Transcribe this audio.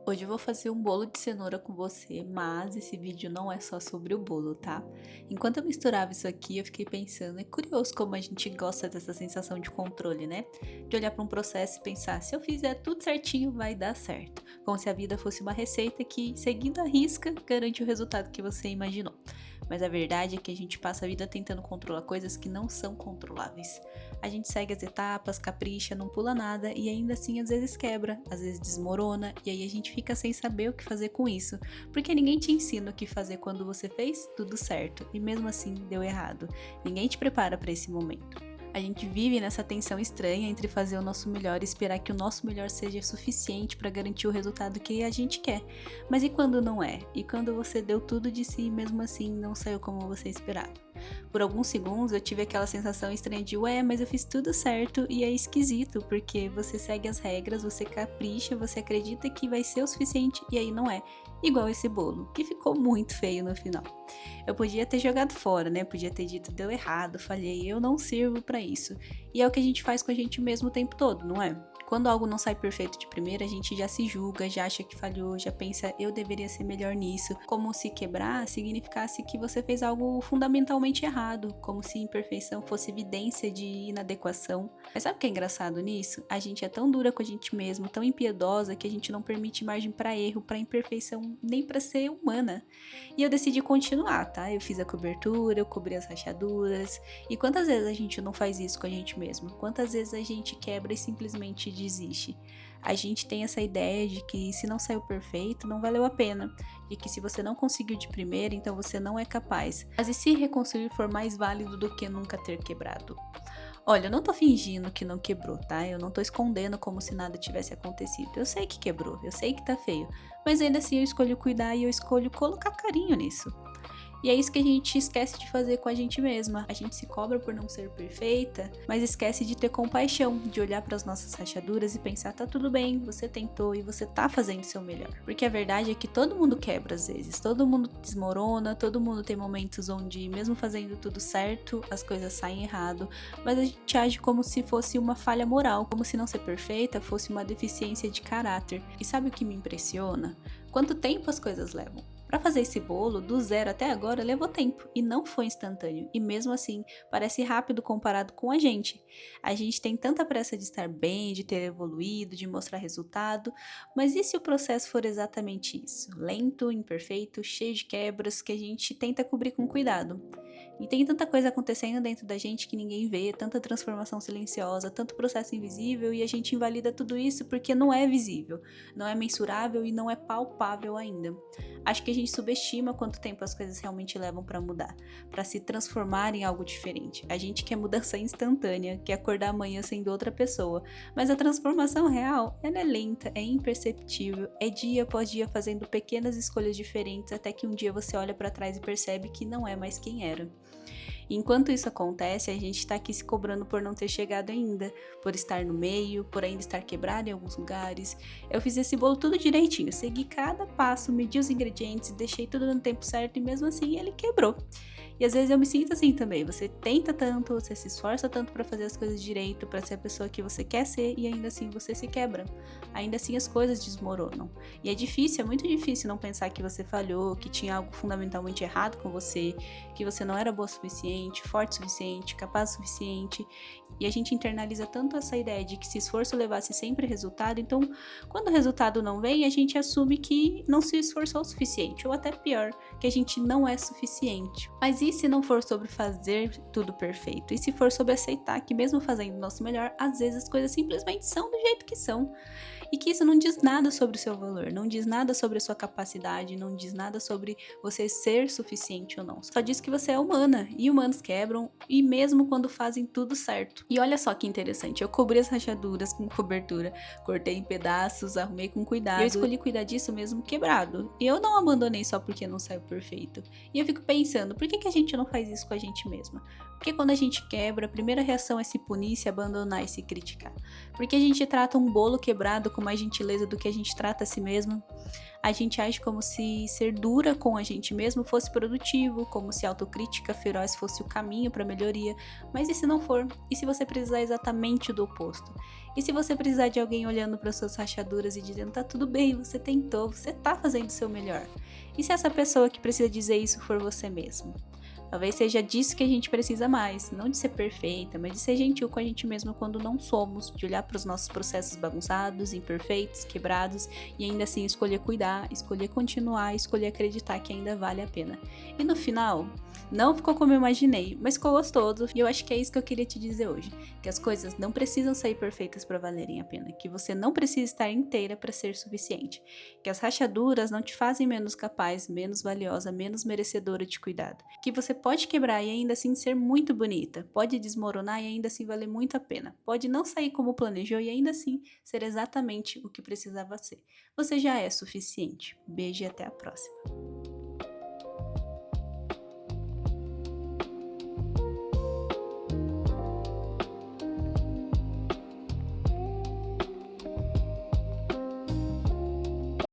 Hoje eu vou fazer um bolo de cenoura com você, mas esse vídeo não é só sobre o bolo, tá? Enquanto eu misturava isso aqui, eu fiquei pensando, é curioso como a gente gosta dessa sensação de controle, né? De olhar para um processo e pensar, se eu fizer tudo certinho, vai dar certo. Como se a vida fosse uma receita que, seguindo a risca, garante o resultado que você imaginou. Mas a verdade é que a gente passa a vida tentando controlar coisas que não são controláveis. A gente segue as etapas, capricha, não pula nada e ainda assim às vezes quebra, às vezes desmorona e aí a gente fica sem saber o que fazer com isso, porque ninguém te ensina o que fazer quando você fez tudo certo e mesmo assim deu errado. Ninguém te prepara para esse momento. A gente vive nessa tensão estranha entre fazer o nosso melhor e esperar que o nosso melhor seja suficiente para garantir o resultado que a gente quer. Mas e quando não é? E quando você deu tudo de si e mesmo assim não saiu como você esperava? Por alguns segundos eu tive aquela sensação estranha de ué, mas eu fiz tudo certo e é esquisito, porque você segue as regras, você capricha, você acredita que vai ser o suficiente e aí não é. Igual esse bolo, que ficou muito feio no final. Eu podia ter jogado fora, né? Podia ter dito deu errado, falhei, eu não sirvo pra isso. E é o que a gente faz com a gente mesmo o tempo todo, não é? Quando algo não sai perfeito de primeira, a gente já se julga, já acha que falhou, já pensa eu deveria ser melhor nisso, como se quebrar significasse que você fez algo fundamentalmente errado, como se imperfeição fosse evidência de inadequação. Mas sabe o que é engraçado nisso? A gente é tão dura com a gente mesmo, tão impiedosa que a gente não permite margem para erro, para imperfeição, nem para ser humana. E eu decidi continuar, tá? Eu fiz a cobertura, eu cobri as rachaduras. E quantas vezes a gente não faz isso com a gente mesmo? Quantas vezes a gente quebra e simplesmente desiste? A gente tem essa ideia de que se não saiu perfeito, não valeu a pena. De que se você não conseguiu de primeira, então você não é capaz. Mas e se reconstruir for mais válido do que nunca ter quebrado? Olha, eu não tô fingindo que não quebrou, tá? Eu não tô escondendo como se nada tivesse acontecido. Eu sei que quebrou, eu sei que tá feio, mas ainda assim eu escolho cuidar e eu escolho colocar carinho nisso. E é isso que a gente esquece de fazer com a gente mesma. A gente se cobra por não ser perfeita, mas esquece de ter compaixão, de olhar para as nossas rachaduras e pensar: tá tudo bem, você tentou e você tá fazendo o seu melhor. Porque a verdade é que todo mundo quebra às vezes, todo mundo desmorona, todo mundo tem momentos onde, mesmo fazendo tudo certo, as coisas saem errado, mas a gente age como se fosse uma falha moral, como se não ser perfeita fosse uma deficiência de caráter. E sabe o que me impressiona? Quanto tempo as coisas levam? Para fazer esse bolo, do zero até agora, levou tempo e não foi instantâneo. E mesmo assim, parece rápido comparado com a gente. A gente tem tanta pressa de estar bem, de ter evoluído, de mostrar resultado, mas e se o processo for exatamente isso? Lento, imperfeito, cheio de quebras que a gente tenta cobrir com cuidado. E tem tanta coisa acontecendo dentro da gente que ninguém vê, tanta transformação silenciosa, tanto processo invisível, e a gente invalida tudo isso porque não é visível, não é mensurável e não é palpável ainda. Acho que a gente subestima quanto tempo as coisas realmente levam para mudar, para se transformar em algo diferente. A gente quer mudança instantânea, quer acordar amanhã sendo outra pessoa, mas a transformação real, ela é lenta, é imperceptível, é dia após dia fazendo pequenas escolhas diferentes até que um dia você olha para trás e percebe que não é mais quem era. E enquanto isso acontece, a gente tá aqui se cobrando por não ter chegado ainda, por estar no meio, por ainda estar quebrado em alguns lugares. Eu fiz esse bolo tudo direitinho, segui cada passo, medi os ingredientes, deixei tudo no tempo certo e mesmo assim ele quebrou. E às vezes eu me sinto assim também, você tenta tanto, você se esforça tanto para fazer as coisas direito, para ser a pessoa que você quer ser e ainda assim você se quebra. Ainda assim as coisas desmoronam. E é difícil, é muito difícil não pensar que você falhou, que tinha algo fundamentalmente errado com você, que você não era boa o suficiente, forte o suficiente, capaz o suficiente. E a gente internaliza tanto essa ideia de que se esforço levasse sempre resultado, então quando o resultado não vem, a gente assume que não se esforçou o suficiente, ou até pior, que a gente não é suficiente. Mas e se não for sobre fazer tudo perfeito? E se for sobre aceitar que mesmo fazendo o nosso melhor, às vezes as coisas simplesmente são do jeito que são? E que isso não diz nada sobre o seu valor, não diz nada sobre a sua capacidade, não diz nada sobre você ser suficiente ou não. Só diz que você é humana, e humanos quebram, e mesmo quando fazem tudo certo. E olha só que interessante, eu cobri as rachaduras com cobertura, cortei em pedaços, arrumei com cuidado, e eu escolhi cuidar disso mesmo quebrado. E eu não abandonei só porque não saiu perfeito. E eu fico pensando, por que a gente não faz isso com a gente mesma? Porque quando a gente quebra, a primeira reação é se punir, se abandonar e se criticar. Porque a gente trata um bolo quebrado como mais gentileza do que a gente trata a si mesmo. A gente age como se ser dura com a gente mesmo fosse produtivo, como se autocrítica feroz fosse o caminho para melhoria. Mas e se não for? E se você precisar exatamente do oposto? E se você precisar de alguém olhando para suas rachaduras e dizendo: tá tudo bem, você tentou, você tá fazendo o seu melhor? E se essa pessoa que precisa dizer isso for você mesmo? Talvez seja disso que a gente precisa mais, não de ser perfeita, mas de ser gentil com a gente mesmo quando não somos, de olhar para os nossos processos bagunçados, imperfeitos, quebrados e ainda assim escolher cuidar, escolher continuar, escolher acreditar que ainda vale a pena. E no final, não ficou como eu imaginei, mas ficou gostoso e eu acho que é isso que eu queria te dizer hoje, que as coisas não precisam sair perfeitas para valerem a pena, que você não precisa estar inteira para ser suficiente, que as rachaduras não te fazem menos capaz, menos valiosa, menos merecedora de cuidado, que você pode quebrar e ainda assim ser muito bonita, pode desmoronar e ainda assim valer muito a pena, pode não sair como planejou e ainda assim ser exatamente o que precisava ser. Você já é suficiente. Beijo e até a próxima.